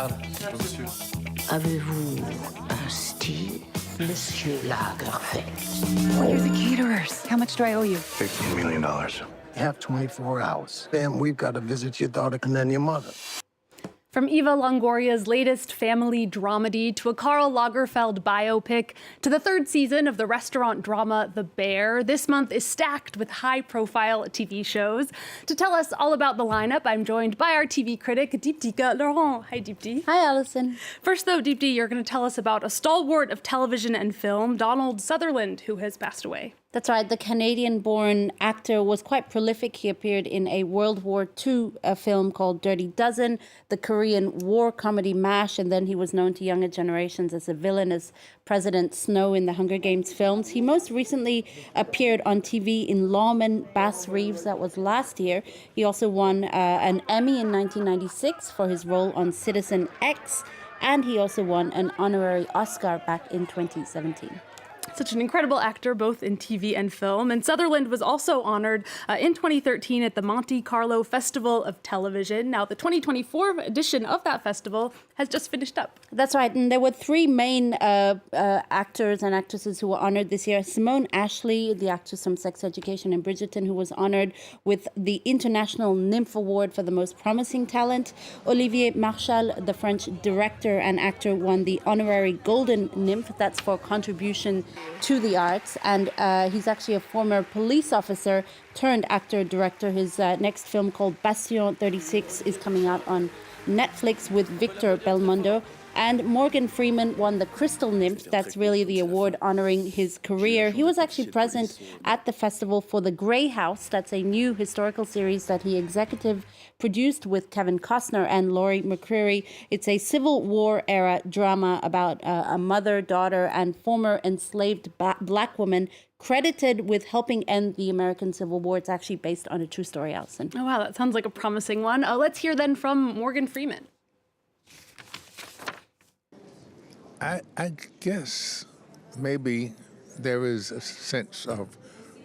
Madame. Monsieur. Avez-vous un style, Monsieur Lagerfeld? You're the caterers. How much do I owe you? $15 million. You have 24 hours. Then we've got to visit your daughter and then your mother. From Eva Longoria's latest family dramedy to a Karl Lagerfeld biopic to the third season of the restaurant drama The Bear, this month is stacked with high-profile TV shows. To tell us all about the lineup, I'm joined by our TV critic, Dheepthika Laurent. Hi, Dheepthi. Hi, Alison. First, though, Dheepthi, you're going to tell us about a stalwart of television and film, Donald Sutherland, who has passed away. That's right. The Canadian-born actor was quite prolific. He appeared in a World War II film called Dirty Dozen, the Korean war comedy MASH, and then he was known to younger generations as a villain as President Snow in the Hunger Games films. He most recently appeared on TV in Lawman Bass Reeves. That was last year. He also won an Emmy in 1996 for his role on Citizen X, and he also won an honorary Oscar back in 2017. Such an incredible actor, both in TV and film. And Sutherland was also honored in 2013 at the Monte-Carlo Festival of Television. Now, the 2024 edition of that festival has just finished up. That's right. And there were three main actors and actresses who were honored this year. Simone Ashley, the actress from Sex Education and Bridgerton, who was honored with the International Nymph Award for the Most Promising Talent. Olivier Marchal, the French director and actor, won the honorary Golden Nymph. That's for contribution to the arts, and he's actually a former police officer turned actor-director. His next film called Bastion 36 is coming out on Netflix with Victor Belmondo. And Morgan Freeman won the Crystal Nymph. That's really the award honoring his career. He was actually present at the festival for The Grey House. That's a new historical series that he executive produced with Kevin Costner and Laurie McCreary. It's a Civil War era drama about a mother, daughter, and former enslaved black woman credited with helping end the American Civil War. It's actually based on a true story, Alison. Oh, wow, that sounds like a promising one. Let's hear then from Morgan Freeman. I guess maybe there is a sense of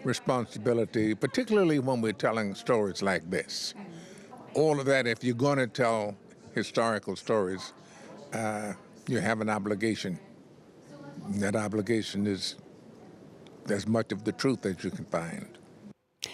responsibility, particularly when we're telling stories like this. All of that, if you're going to tell historical stories, you have an obligation. And that obligation is as much of the truth as you can find.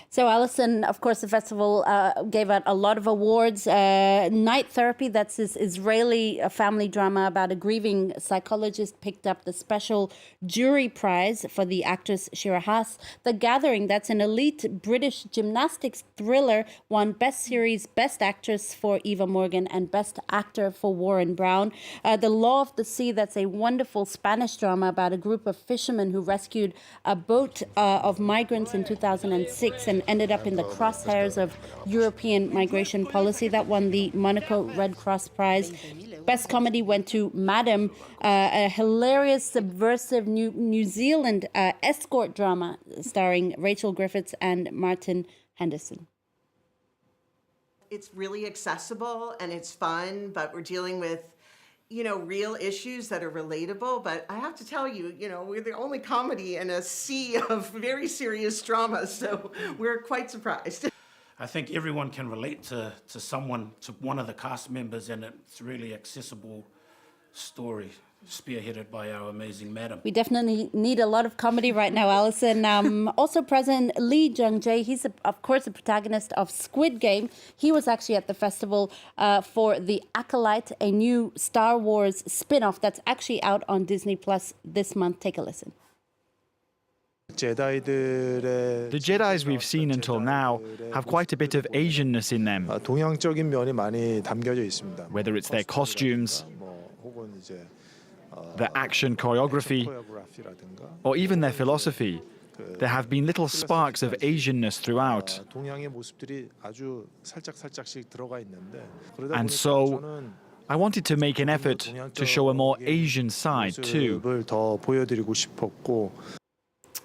So, Alison, of course, the festival gave out a lot of awards. Night Therapy, that's this Israeli family drama about a grieving psychologist, picked up the special jury prize for the actress Shira Haas. The Gathering, that's an elite British gymnastics thriller, won Best Series, Best Actress for Eva Morgan, and Best Actor for Warren Brown. The Law of the Sea, that's a wonderful Spanish drama about a group of fishermen who rescued a boat of migrants in 2006 and ended up in the crosshairs of European migration policy. That won the Monaco Red Cross Prize. Best comedy went to Madam, a hilarious, subversive New Zealand escort drama starring Rachel Griffiths and Martin Henderson. It's really accessible and it's fun, but we're dealing with real issues that are relatable. But I have to tell you, we're the only comedy in a sea of very serious drama, so we're quite surprised. I think everyone can relate to one of the cast members, and it's a really accessible story, spearheaded by our amazing madam. We definitely need a lot of comedy right now, Alison. Also present, Lee Jung-jae. He's, of course, the protagonist of Squid Game. He was actually at the festival for The Acolyte, a new Star Wars spin-off that's actually out on Disney Plus this month. Take a listen. The Jedis we've seen until now have quite a bit of Asianness in them. Whether it's their costumes, their action choreography, or even their philosophy, there have been little sparks of Asianness throughout. And so, I wanted to make an effort to show a more Asian side too.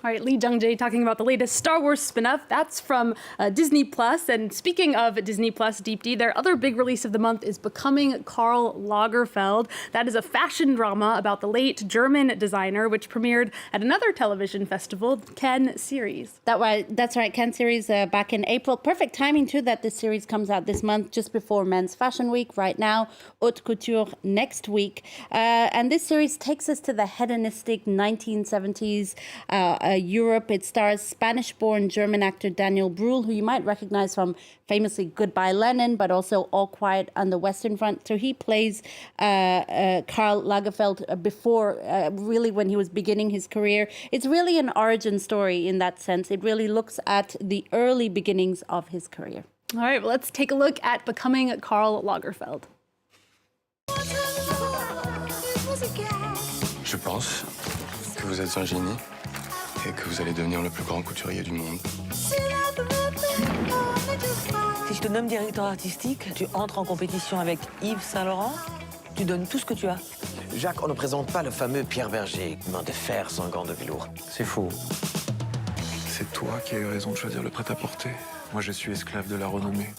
All right, Lee Jung-jae talking about the latest Star Wars spin-off. That's from Disney Plus. And speaking of Disney Plus, Dheepthi, their other big release of the month is Becoming Karl Lagerfeld. That is a fashion drama about the late German designer, which premiered at another television festival, Cannes series. That's right, Cannes series back in April. Perfect timing, too, that this series comes out this month, just before Men's Fashion Week. Right now, Haute Couture next week. And this series takes us to the hedonistic 1970s Europe. It stars Spanish-born German actor Daniel Brühl, who you might recognize from famously Goodbye Lenin, but also All Quiet on the Western Front. So he plays Karl Lagerfeld before, really when he was beginning his career. It's really an origin story in that sense. It really looks at the early beginnings of his career. All right, well, let's take a look at Becoming Karl Lagerfeld. Je pense que vous êtes un génie et que vous allez devenir le plus grand couturier du monde. Si je te nomme directeur artistique, tu entres en compétition avec Yves Saint Laurent, tu donnes tout ce que tu as. Jacques, on ne présente pas le fameux Pierre Berger, main de fer sans gants de velours. C'est faux. C'est toi qui as eu raison de choisir le prêt-à-porter. Moi, je suis esclave de la renommée.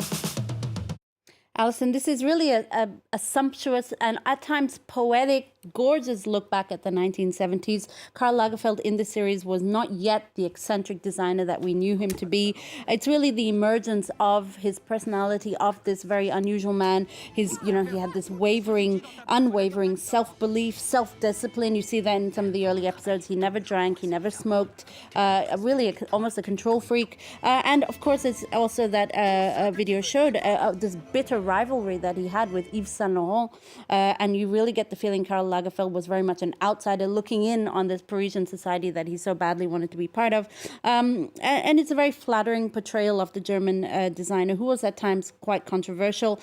Alison, this is really a sumptuous and at times poetic, gorgeous look back at the 1970s. Karl Lagerfeld in the series was not yet the eccentric designer that we knew him to be. It's really the emergence of his personality, of this very unusual man. He had this unwavering self-belief, self-discipline. You see that in some of the early episodes. He never drank, he never smoked, almost a control freak. And of course, it's also that video showed this bitter rivalry that he had with Yves Saint Laurent, and you really get the feeling Karl Lagerfeld was very much an outsider looking in on this Parisian society that he so badly wanted to be part of. And it's a very flattering portrayal of the German designer, who was at times quite controversial.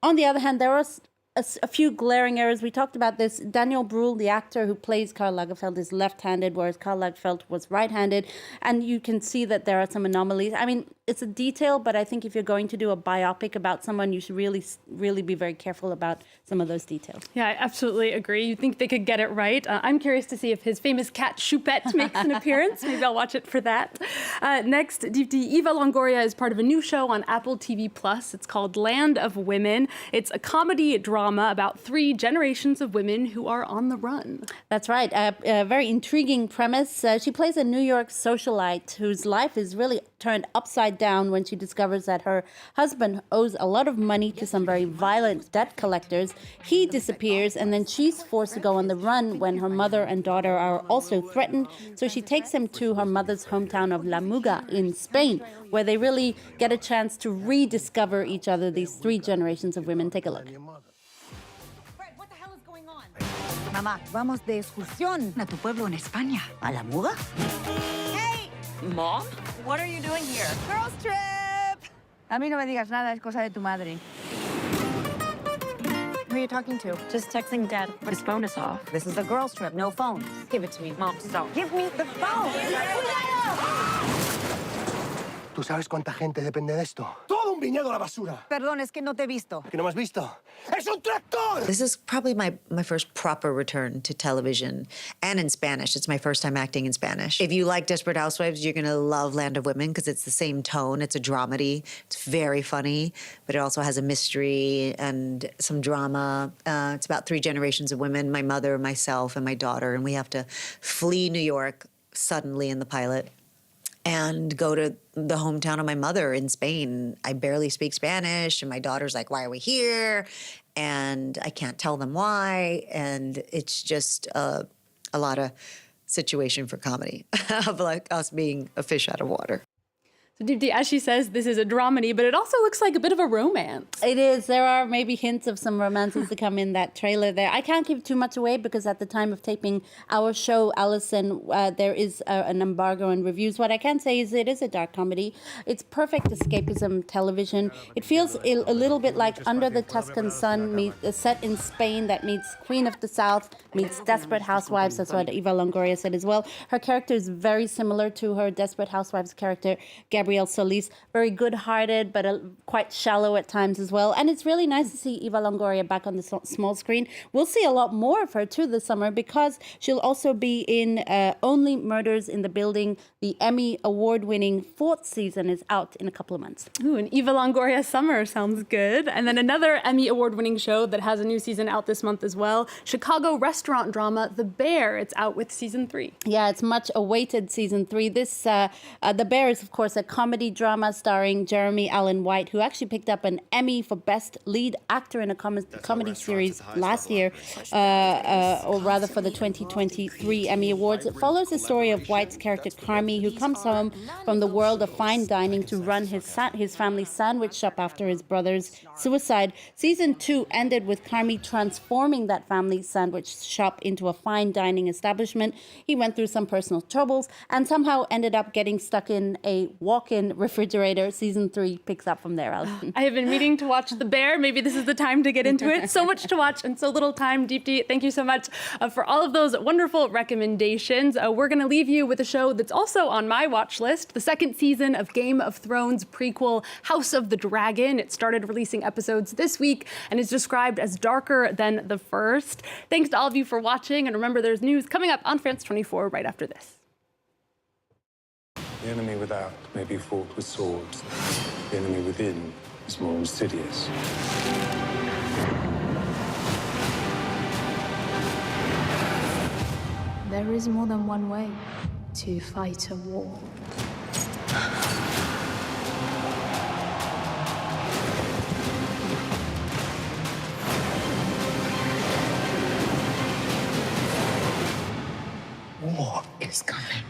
On the other hand, there was a few glaring errors. We talked about this. Daniel Brühl, the actor who plays Karl Lagerfeld, is left-handed, whereas Karl Lagerfeld was right-handed. And you can see that there are some anomalies. I mean, it's a detail, but I think if you're going to do a biopic about someone, you should really be very careful about some of those details. Yeah, I absolutely agree. You think they could get it right. I'm curious to see if his famous cat Choupette makes an appearance. Maybe I'll watch it for that. Next, Dheepthi, Eva Longoria is part of a new show on Apple TV+. It's called Land of Women. It's a comedy drama about 3 generations of women who are on the run. That's right. A very intriguing premise. She plays a New York socialite whose life is really turned upside down when she discovers that her husband owes a lot of money to some very violent debt collectors. He disappears, and then she's forced to go on the run when her mother and daughter are also threatened. So she takes him to her mother's hometown of La Muga in Spain, where they really get a chance to rediscover each other, these 3 generations of women. Take a look. Mamá, vamos de excursión a tu pueblo en España. ¿A la muga? Hey! Mom? What are you doing here? Girls trip! A mí no me digas nada, es cosa de tu madre. Who are you talking to? Just texting Dad. Put his phone is off. This is a girls trip, no phones. Give it to me, Mom. Stop. Give me the phone! ¿Tú sabes cuánta gente depende de esto? ¡Todo un viñedo a la basura! Perdón, es que no te he visto. ¿Que no me has visto? ¡Es un tractor! This is probably my first proper return to television, and in Spanish. It's my first time acting in Spanish. If you like Desperate Housewives, you're going to love Land of Women because it's the same tone. It's a dramedy. It's very funny, but it also has a mystery and some drama. It's about 3 generations of women, my mother, myself, and my daughter, and we have to flee New York suddenly in the pilot and go to the hometown of my mother in Spain. I barely speak Spanish, and my daughter's like, why are we here? And I can't tell them why, and it's just a lot of situation for comedy of like us being a fish out of water. So Dheepthi, as she says, this is a dramedy, but it also looks like a bit of a romance. It is. There are maybe hints of some romances to come in that trailer there. I can't give too much away because at the time of taping our show, Alison, there is an embargo on reviews. What I can say is it is a dark comedy. It's perfect escapism television. It feels a little bit like Under the Tuscan Sun, set in Spain, that meets Queen of the South, meets Desperate Housewives. That's what Eva Longoria said as well. Her character is very similar to her Desperate Housewives character, Gabrielle Gabrielle Solis. Very good-hearted, but quite shallow at times as well. And it's really nice to see Eva Longoria back on the small screen. We'll see a lot more of her too this summer because she'll also be in Only Murders in the Building. The Emmy award-winning 4th season is out in a couple of months. Ooh, an Eva Longoria summer sounds good. And then another Emmy award-winning show that has a new season out this month as well, Chicago restaurant drama The Bear. It's out with season 3. Yeah, it's much awaited season 3. This The Bear is, of course, a comedy drama starring Jeremy Allen White, who actually picked up an Emmy for Best Lead Actor in a comedy series last year, or rather for the 2023 Emmy Awards. It follows the story of White's character Carmi, who comes home from the world of fine dining to run his family's sandwich shop after his brother's suicide. Season 2 ended with Carmi transforming that family sandwich shop into a fine dining establishment. He went through some personal troubles and somehow ended up getting stuck in a walk-in refrigerator. Season 3 picks up from there, Alison. I have been meaning to watch The Bear. Maybe this is the time to get into it. So much to watch and so little time. Dheepthi, thank you so much for all of those wonderful recommendations. We're going to leave you with a show that's also on my watch list, the 2nd season of Game of Thrones prequel House of the Dragon. It started releasing episodes this week and is described as darker than the first. Thanks to all of you for watching, and remember there's news coming up on France 24 right after this. The enemy without may be fought with swords. The enemy within is more insidious. There is more than one way to fight a war. War is coming.